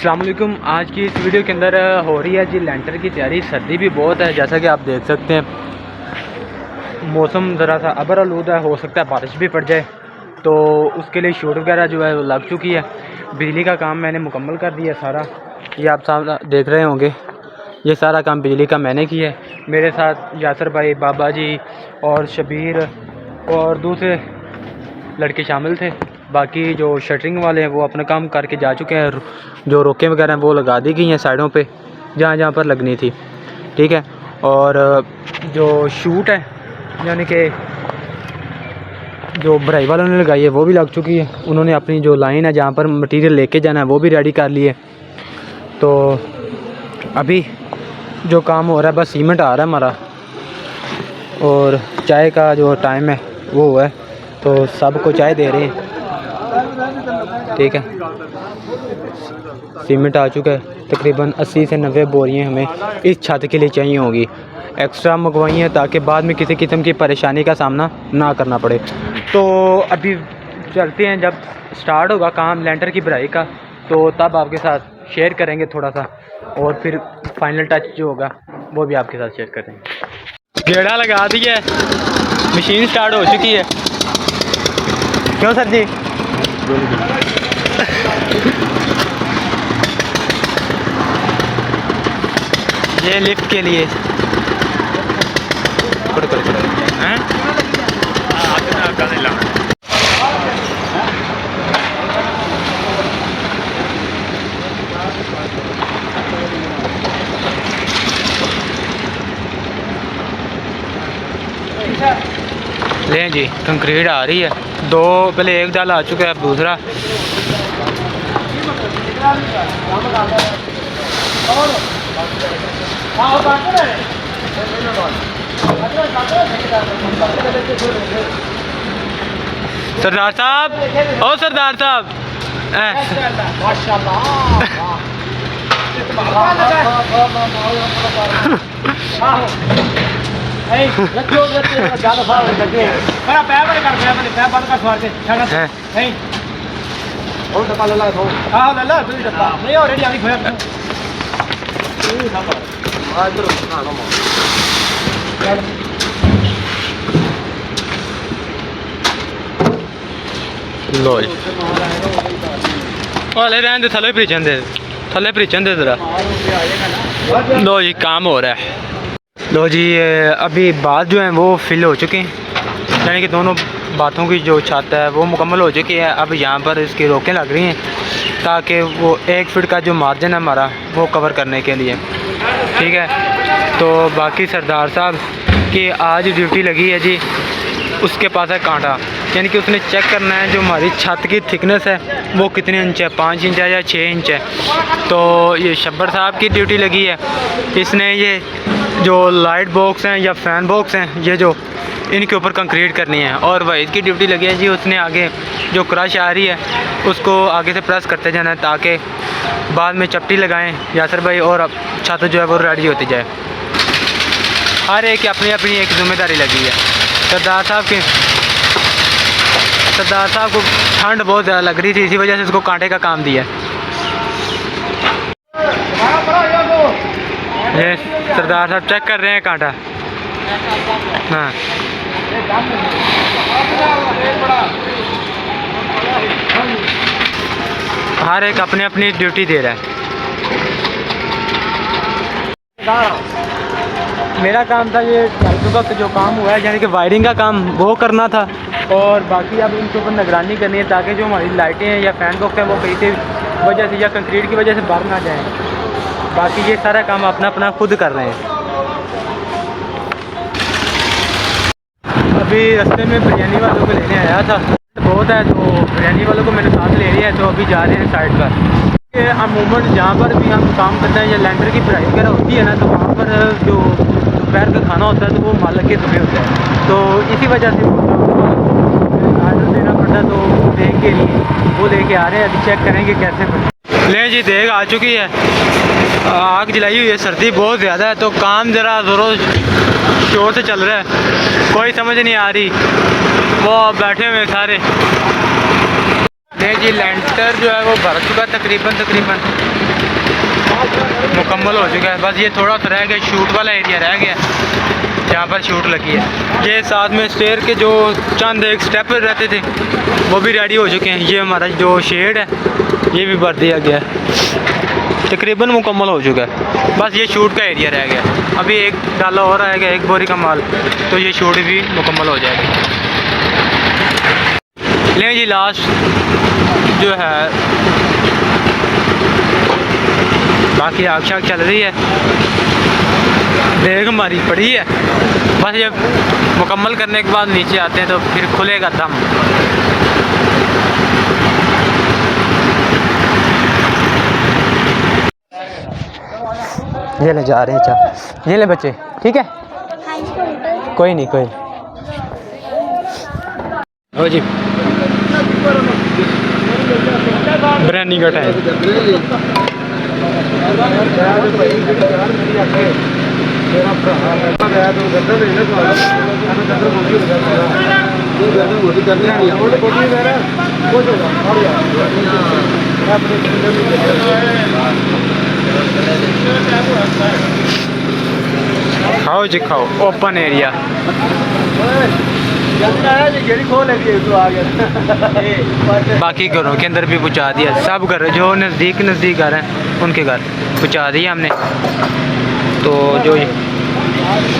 अस्सलाम वालेकुम। आज की इस वीडियो के अंदर हो रही है जी लेंटर की तैयारी। सर्दी भी बहुत है जैसा कि आप देख सकते हैं। मौसम ज़रा सा अबर आलूद है, हो सकता है बारिश भी पड़ जाए, तो उसके लिए शूट वगैरह जो है वो लग चुकी है। बिजली का काम मैंने मुकम्मल कर दिया सारा, ये आप सामने देख रहे होंगे। ये सारा काम बिजली का मैंने किया है। मेरे साथ यासर भाई, बाबा जी और शबीर और दूसरे लड़के शामिल थे। बाकी जो शटरिंग वाले हैं वो अपना काम करके जा चुके हैं। जो रोकें वगैरह हैं वो लगा दी गई हैं साइडों पे जहाँ जहाँ पर लगनी थी, ठीक है। और जो शूट है यानी कि जो भराई वालों ने लगाई है वो भी लग चुकी है। उन्होंने अपनी जो लाइन है जहाँ पर मटेरियल लेके जाना है वो भी रेडी कर ली है। तो अभी जो काम हो रहा है बस सीमेंट आ रहा है हमारा, और चाय का जो टाइम है वो हुआ है, तो सबको चाय दे रहे हैं, ठीक है। सीमेंट आ चुका है, तकरीबन 80 से 90 बोरियाँ हमें इस छत के लिए चाहिए होंगी। एक्स्ट्रा मंगवाई हैं ताकि बाद में किसी किस्म की परेशानी का सामना ना करना पड़े। तो अभी चलते हैं, जब स्टार्ट होगा काम लेंटर की भराई का तो तब आपके साथ शेयर करेंगे थोड़ा सा, और फिर फाइनल टच जो होगा वो भी आपके साथ शेयर करेंगे। गेड़ा लगा दिया है, मशीन स्टार्ट हो चुकी है। क्यों सर जी? ये लिफ्ट के लिए हैं? लें जी, कंक्रीट आ रही है। दो पहले एक डाल आ चुका है, अब दूसरा। सरदार साहब, ओ सरदार साहब, लो जी, रहने दे, थले प्रीचन दे, थले प्रीचन दे जरा। लो जी, काम हो रहा है। लो जी, अभी बात जो है वो फिल हो चुके हैं, यानी कि दोनों बातों की जो छत है वो मुकम्मल हो चुकी है। अब यहाँ पर इसकी रोकें लग रही हैं ताकि वो 1 फीट का जो मार्जिन है हमारा वो कवर करने के लिए, ठीक है। तो बाकी सरदार साहब की आज ड्यूटी लगी है जी, उसके पास है कांटा, यानी कि उसने चेक करना है जो हमारी छत की थिकनेस है वो कितने इंच है, 5 इंच है या 6 इंच है। तो ये शब्बर साहब की ड्यूटी लगी है, इसने ये जो लाइट बॉक्स हैं या फ़ैन बॉक्स हैं ये जो इनके ऊपर कंक्रीट करनी है। और वहीद की ड्यूटी लगी है जी, उसने आगे जो क्रश आ रही है उसको आगे से प्रेस करते जाना है ताकि बाद में चपटी लगाएं यासर भाई, और अब छत जो है वो रेडी होती जाए। हर एक की अपनी अपनी एक जिम्मेदारी लगी है। सरदार साहब को ठंड बहुत ज़्यादा लग रही थी, इसी वजह से उसको कांटे का काम दिया। ये सरदार साहब चेक कर रहे हैं कांटा। हाँ, हर एक अपनी अपनी ड्यूटी दे रहा है। मेरा काम था ये वक्त जो काम हुआ है यानी कि वायरिंग का काम वो करना था, और बाकी अब इनके ऊपर निगरानी करनी है ताकि जो हमारी लाइटें हैं या फैन बॉक्स हैं वो कहीं से वजह से या कंक्रीट की वजह से बाहर ना जाएं। बाकी ये सारा काम अपना अपना खुद कर रहे हैं। अभी रास्ते में बिरयानी वालों को लेने आया था, बहुत है तो बिरयानी वालों को मैंने साथ ले लिया है, तो अभी जा रहे हैं साइड पर। अमूमन जहाँ पर भी हम काम करते हैं या लेंटर की भराई वगैरह होती है ना, तो वहाँ पर जो दोपहर का खाना होता है तो वो मालिक के सुबह होता है, तो इसी वजह से आर्डर देना पड़ता है। तो देख के लिए वो लेके आ रहे हैं, अभी चेक करेंगे कैसे। ले जी, देख आ चुकी है, आग जलाई हुई है, सर्दी बहुत ज़्यादा है तो काम ज़रा ज़ोरों शोर से चल रहा है, कोई समझ नहीं आ रही। वो बैठे हुए सारे। नहीं जी, लेंटर जो है वो भर चुका तकरीबन मुकम्मल हो चुका है। बस ये थोड़ा सा रह गया, शूट वाला एरिया रह गया जहाँ पर शूट लगी है। ये साथ में स्टेयर के जो चंद एक स्टेप रहते थे वो भी रेडी हो चुके हैं। ये हमारा जो शेड है ये भी भर दिया गया है, तकरीबन मुकम्मल हो चुका है। बस ये शूट का एरिया रह गया, अभी एक डाला और आएगा, एक बोरी का माल, तो ये शूट भी मुकम्मल हो जाएगा। लेकिन जी लास्ट जो है बाकी आग शाग चल रही है, देख हमारी पड़ी है। बस ये मुकम्मल करने के बाद नीचे आते हैं तो फिर खुलेगा दम। ये ले जा रहे हैं चा, ये ले बच्चे, ठीक है कोई नहीं कोई। हो जी बिरयानी का टाइम। खाओ जी खाओ, ओपन एरिया। बाकी घरों के अंदर भी पहुंचा दिया, सब घर जो नज़दीक घर हैं उनके घर पहुंचा दिया हमने। तो जो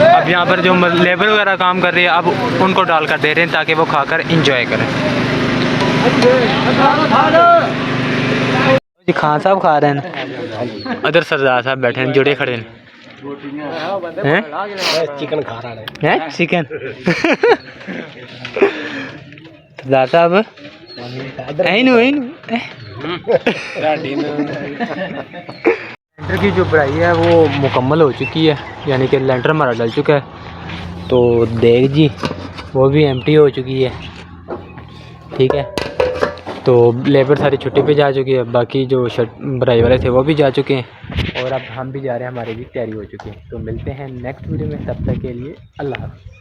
अब यहाँ पर जो लेबर वगैरह काम कर रही है अब उनको डाल कर दे रहे हैं ताकि वो खाकर इंजॉय करें। जी खान साहब खा रहे हैं, अदर सरदार साहब बैठे हैं, जुड़े खड़े हैं। चिकन खा रहा है, चिकन सरदार साहब लेंटर की जो पढ़ाई है वो मुकम्मल हो चुकी है, यानी कि लेंटर हमारा डल चुका है। तो देख जी वो भी एम्प्टी हो चुकी है, ठीक है। तो लेबर सारी छुट्टी पे जा चुकी है, बाकी जो भराई वाले थे वो भी जा चुके हैं और अब हम भी जा रहे हैं, हमारी भी तैयारी हो चुकी है। तो मिलते हैं नेक्स्ट वीडियो में, तब तक के लिए अल्लाह हाफ़िज़।